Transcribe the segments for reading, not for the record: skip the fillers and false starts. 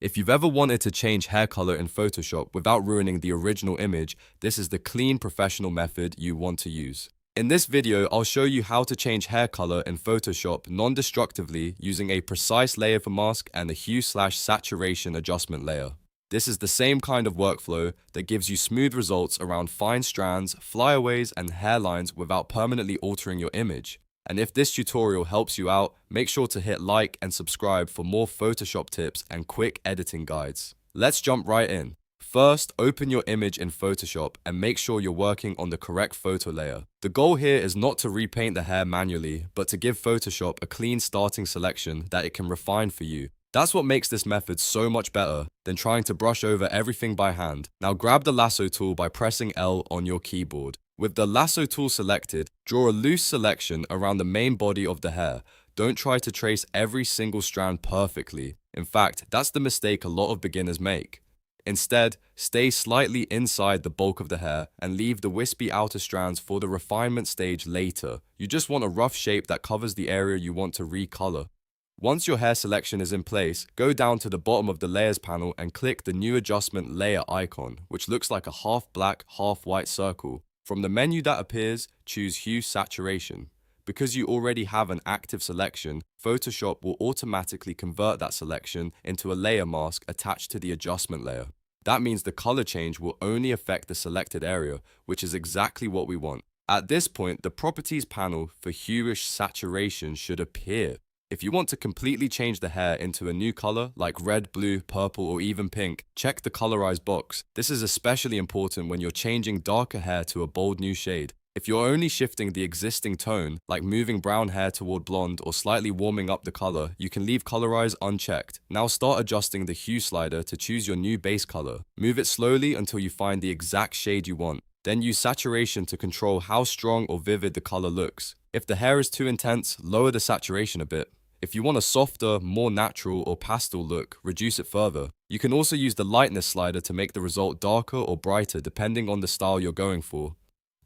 If you've ever wanted to change hair color in Photoshop without ruining the original image, this is the clean professional method you want to use. In this video, I'll show you how to change hair color in Photoshop non-destructively using a precise layer for mask and a hue/saturation adjustment layer. This is the same kind of workflow that gives you smooth results around fine strands, flyaways, and hairlines without permanently altering your image. And if this tutorial helps you out, make sure to hit like and subscribe for more Photoshop tips and quick editing guides. Let's jump right in. First, open your image in Photoshop and make sure you're working on the correct photo layer. The goal here is not to repaint the hair manually, but to give Photoshop a clean starting selection that it can refine for you. That's what makes this method so much better than trying to brush over everything by hand. Now grab the Lasso tool by pressing L on your keyboard. With the Lasso tool selected, draw a loose selection around the main body of the hair. Don't try to trace every single strand perfectly. In fact, that's the mistake a lot of beginners make. Instead, stay slightly inside the bulk of the hair and leave the wispy outer strands for the refinement stage later. You just want a rough shape that covers the area you want to recolor. Once your hair selection is in place, go down to the bottom of the Layers panel and click the New Adjustment Layer icon, which looks like a half black, half white circle. From the menu that appears, choose Hue Saturation. Because you already have an active selection, Photoshop will automatically convert that selection into a layer mask attached to the adjustment layer. That means the color change will only affect the selected area, which is exactly what we want. At this point, the Properties panel for Hue Saturation should appear. If you want to completely change the hair into a new color, like red, blue, purple, or even pink, check the Colorize box. This is especially important when you're changing darker hair to a bold new shade. If you're only shifting the existing tone, like moving brown hair toward blonde or slightly warming up the color, you can leave Colorize unchecked. Now start adjusting the hue slider to choose your new base color. Move it slowly until you find the exact shade you want. Then use saturation to control how strong or vivid the color looks. If the hair is too intense, lower the saturation a bit. If you want a softer, more natural or pastel look, reduce it further. You can also use the Lightness slider to make the result darker or brighter depending on the style you're going for.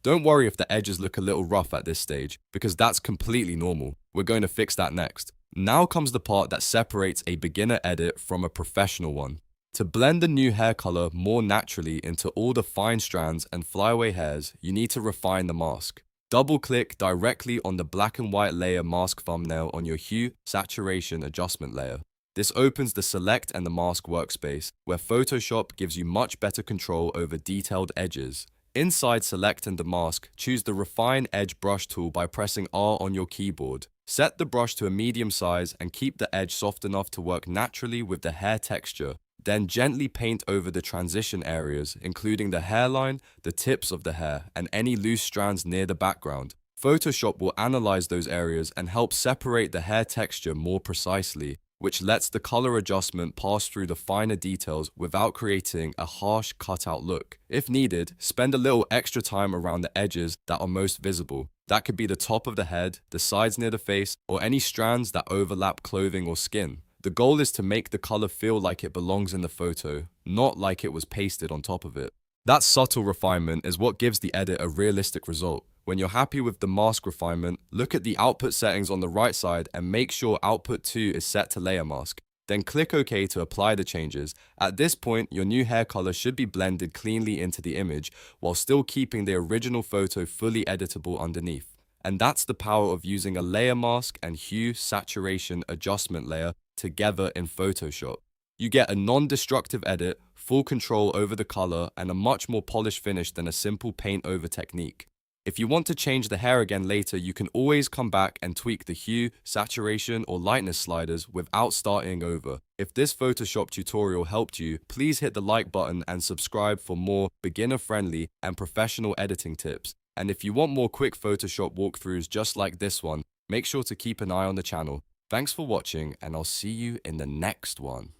Don't worry if the edges look a little rough at this stage, because that's completely normal. We're going to fix that next. Now comes the part that separates a beginner edit from a professional one. To blend the new hair color more naturally into all the fine strands and flyaway hairs, you need to refine the mask. Double-click directly on the black and white layer mask thumbnail on your Hue Saturation adjustment layer. This opens the Select and the Mask workspace, where Photoshop gives you much better control over detailed edges. Inside Select and the Mask, choose the Refine Edge Brush tool by pressing R on your keyboard. Set the brush to a medium size and keep the edge soft enough to work naturally with the hair texture. Then gently paint over the transition areas, including the hairline, the tips of the hair, and any loose strands near the background. Photoshop will analyze those areas and help separate the hair texture more precisely, which lets the color adjustment pass through the finer details without creating a harsh cutout look. If needed, spend a little extra time around the edges that are most visible. That could be the top of the head, the sides near the face, or any strands that overlap clothing or skin. The goal is to make the color feel like it belongs in the photo, not like it was pasted on top of it. That subtle refinement is what gives the edit a realistic result. When you're happy with the mask refinement, look at the output settings on the right side and make sure output 2 is set to layer mask. Then click OK to apply the changes. At this point, your new hair color should be blended cleanly into the image while still keeping the original photo fully editable underneath. And that's the power of using a layer mask and hue saturation adjustment layer together in Photoshop. You get a non-destructive edit, full control over the color, and a much more polished finish than a simple paint over technique. If you want to change the hair again later, you can always come back and tweak the hue, saturation, or lightness sliders without starting over. If this Photoshop tutorial helped you, please hit the like button and subscribe for more beginner-friendly and professional editing tips. And if you want more quick Photoshop walkthroughs just like this one, make sure to keep an eye on the channel. Thanks for watching, and I'll see you in the next one.